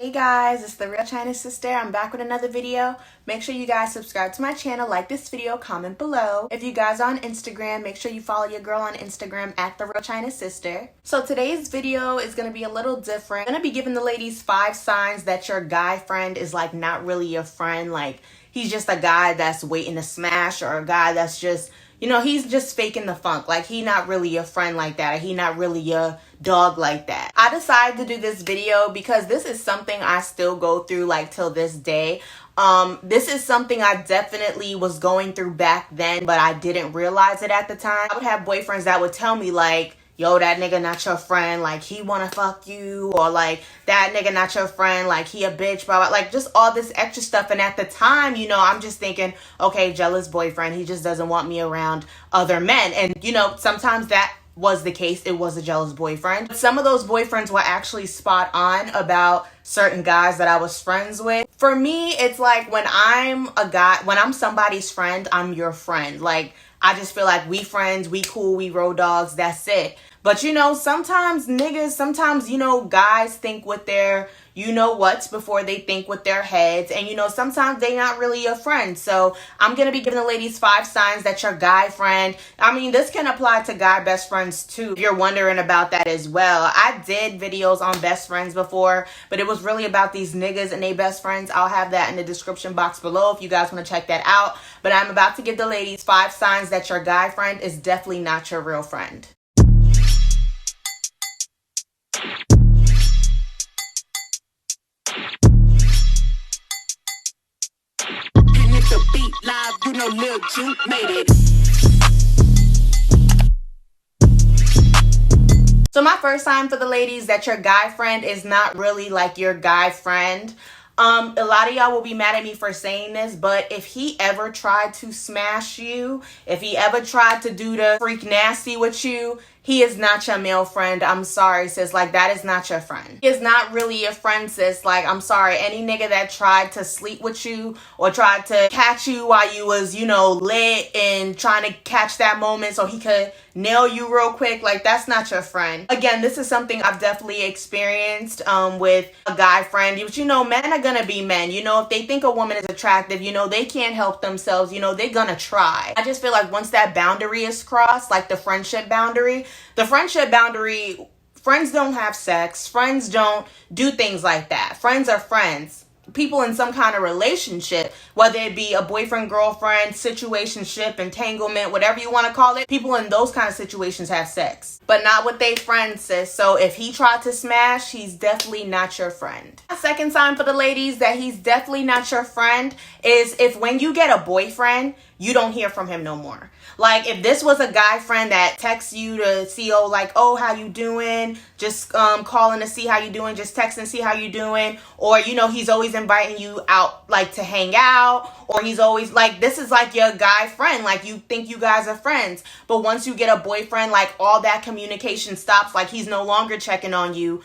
Hey guys, it's the Real China Sister. I'm back with another video. Make sure you guys subscribe to my channel, like this video, comment below. If you guys are on Instagram, make sure you follow your girl on Instagram at the Real China Sister. So today's video is going to be a little different. I'm going to be giving the ladies 5 signs that your guy friend is like not really your friend. Like he's just a guy that's waiting to smash, or a guy that's just, you know, he's just faking the funk. Like he not really your friend like that, or he not really your dog like that. I decided to do this video because this is something I still go through like till this day. This is something I definitely was going through back then, but I didn't realize it at the time. I would have boyfriends that would tell me like, yo, that nigga not your friend, like he wanna fuck you, or like that nigga not your friend, like he a bitch, blah, blah, like just all this extra stuff. And at the time, you know, I'm just thinking, okay, jealous boyfriend, he just doesn't want me around other men. And you know, sometimes that was the case. It was a jealous boyfriend. But some of those boyfriends were actually spot on about certain guys that I was friends with. For me, it's like when I'm somebody's friend, I'm your friend. Like I just feel like we friends, we cool, we road dogs, that's it. But you know, sometimes you know, guys think with their you know what's before they think with their heads. And you know, sometimes they not really your friend. So I'm going to be giving the ladies 5 signs that your guy friend, I mean, this can apply to guy best friends too, if you're wondering about that as well. I did videos on best friends before, but it was really about these niggas and they best friends. I'll have that in the description box below if you guys want to check that out. But I'm about to give the ladies 5 signs that your guy friend is definitely not your real friend. The beat live, you know, Lil Juke made it. So my first sign for the ladies that your guy friend is not really like your guy friend. A lot of y'all will be mad at me for saying this, but if he ever tried to smash you, if he ever tried to do the freak nasty with you, he is not your male friend. I'm sorry, sis. Like, that is not your friend. He is not really your friend, sis. Like, I'm sorry. Any nigga that tried to sleep with you or tried to catch you while you was, you know, lit and trying to catch that moment so he could nail you real quick, like, that's not your friend. Again, this is something I've definitely experienced with a guy friend. But, you know, men are gonna be men. You know, if they think a woman is attractive, you know, they can't help themselves. You know, they're gonna try. I just feel like once that boundary is crossed, like the friendship boundary, friends don't have sex. Friends don't do things like that. Friends are friends. People in some kind of relationship, whether it be a boyfriend, girlfriend, situationship, entanglement, whatever you want to call it, people in those kind of situations have sex, but not with their friends, sis. So if he tried to smash, he's definitely not your friend. A second sign for the ladies that he's definitely not your friend is if when you get a boyfriend, you don't hear from him no more. Like if this was a guy friend that texts you to see, oh, like, oh, how you doing? Just calling to see how you doing, just texting, see how you doing. Or, you know, he's always inviting you out like to hang out, or he's always like, this is like your guy friend. Like you think you guys are friends. But once you get a boyfriend, like all that communication stops. Like he's no longer checking on you.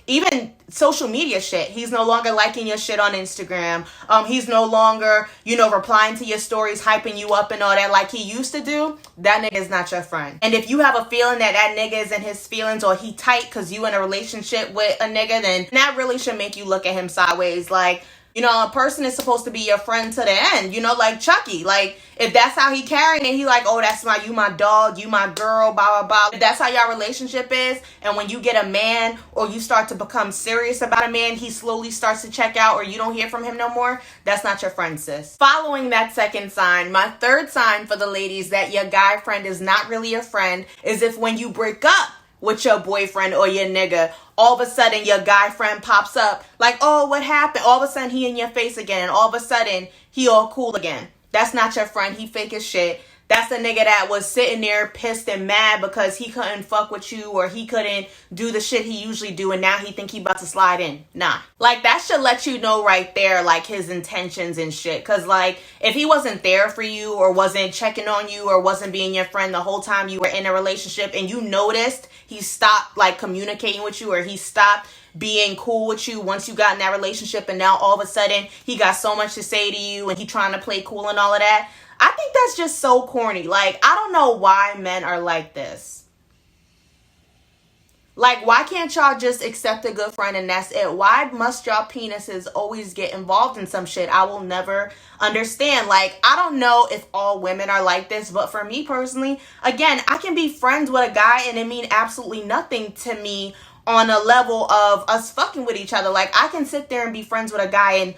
Even social media shit. He's no longer liking your shit on Instagram. He's no longer, you know, replying to your stories, hyping you up and all that like he used to do. That nigga is not your friend. And if you have a feeling that that nigga is in his feelings or he tight because you in a relationship with a nigga, then that really should make you look at him sideways. Like, you know, a person is supposed to be your friend to the end, you know, like Chucky. Like, if that's how he carrying it, he like, oh, that's you my dog, you my girl, blah, blah, blah. If that's how your relationship is, and when you get a man or you start to become serious about a man, he slowly starts to check out or you don't hear from him no more, that's not your friend, sis. Following that second sign, my third sign for the ladies that your guy friend is not really your friend is if when you break up with your boyfriend or your nigga, all of a sudden your guy friend pops up like, oh, what happened? All of a sudden he in your face again, and all of a sudden he all cool again. That's not your friend. He fake as shit. That's the nigga that was sitting there pissed and mad because he couldn't fuck with you or he couldn't do the shit he usually do, and now he think he about to slide in. Nah. Like, that should let you know right there, like, his intentions and shit. Because, like, if he wasn't there for you or wasn't checking on you or wasn't being your friend the whole time you were in a relationship and you noticed he stopped, like, communicating with you or he stopped being cool with you once you got in that relationship, and now all of a sudden he got so much to say to you and he trying to play cool and all of that, I think that's just so corny. Like, I don't know why men are like this. Like, why can't y'all just accept a good friend and that's it? Why must y'all penises always get involved in some shit? I will never understand. Like, I don't know if all women are like this, but for me personally, again, I can be friends with a guy and it mean absolutely nothing to me on a level of us fucking with each other. Like, I can sit there and be friends with a guy and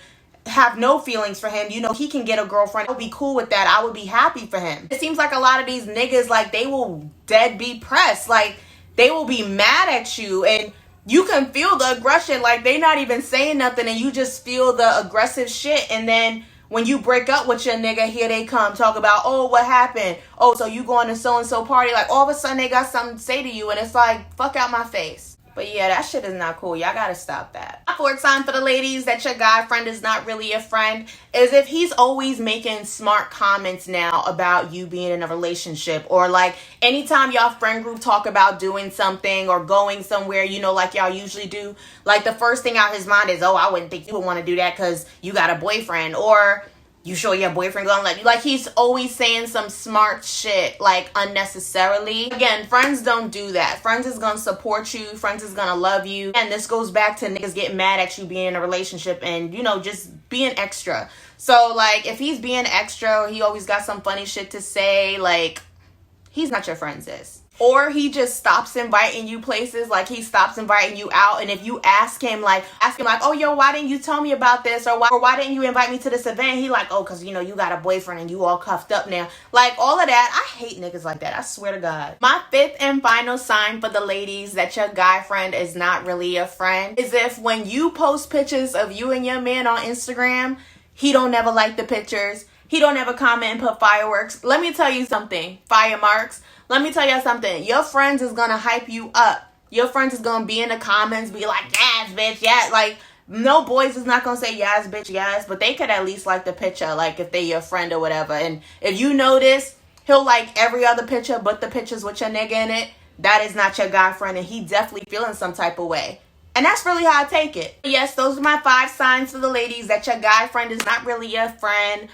have no feelings for him. You know, he can get a girlfriend. I would be cool with that. I would be happy for him. It seems like a lot of these niggas, like, they will dead be pressed. Like, they will be mad at you and you can feel the aggression. Like, they not even saying nothing and you just feel the aggressive shit. And then when you break up with your nigga, here they come talk about, oh, what happened? Oh, so you going to so-and-so party? Like, all of a sudden they got something to say to you and it's like, fuck out my face. But yeah, that shit is not cool. Y'all gotta stop that. My fourth sign for the ladies that your guy friend is not really a friend is if he's always making smart comments now about you being in a relationship, or like anytime y'all friend group talk about doing something or going somewhere, you know, like y'all usually do, like the first thing out his mind is, oh, I wouldn't think you would want to do that because you got a boyfriend, or you sure your boyfriend gonna let you. Like, he's always saying some smart shit, like, unnecessarily. Again, friends don't do that. Friends is gonna support you. Friends is gonna love you. And this goes back to niggas getting mad at you being in a relationship and, you know, just being extra. So, like, if he's being extra, he always got some funny shit to say, like, he's not your friend, sis. Or he just stops inviting you places, like he stops inviting you out, and if you ask him like, oh, yo, why didn't you tell me about this, or why didn't you invite me to this event? He like, oh, because, you know, you got a boyfriend and you all cuffed up now. Like, all of that, I hate niggas like that, I swear to God. My fifth and final sign for the ladies that your guy friend is not really a friend is if when you post pictures of you and your man on Instagram, he don't never like the pictures. He don't ever comment and put fireworks. Let me tell you something. Fire marks. Let me tell you something. Your friends is going to hype you up. Your friends is going to be in the comments, be like, yes, bitch, yes. Like, no boys is not going to say yes, bitch, yes. But they could at least like the picture, like if they your friend or whatever. And if you notice, he'll like every other picture but the pictures with your nigga in it. That is not your guy friend. And he definitely feeling some type of way. And that's really how I take it. Yes, those are my 5 signs for the ladies that your guy friend is not really your friend.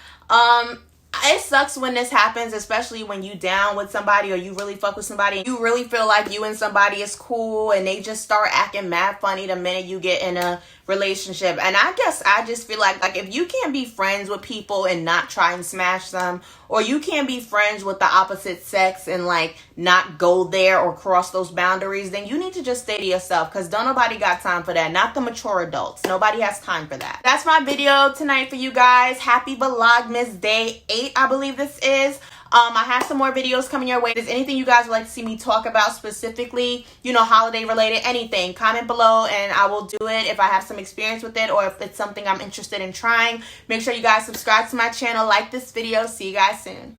It sucks when this happens, especially when you down with somebody or you really fuck with somebody and you really feel like you and somebody is cool and they just start acting mad funny the minute you get in a relationship. And I guess I just feel like if you can't be friends with people and not try and smash them, or you can't be friends with the opposite sex and like not go there or cross those boundaries, then you need to just stay to yourself, because don't nobody got time for that. Not the mature adults. Nobody has time for that. That's my video tonight for you guys. Happy Vlogmas Day 8, I believe this is. I have some more videos coming your way. If there's anything you guys would like to see me talk about specifically, you know, holiday related, anything, comment below and I will do it if I have some experience with it or if it's something I'm interested in trying. Make sure you guys subscribe to my channel, like this video. See you guys soon.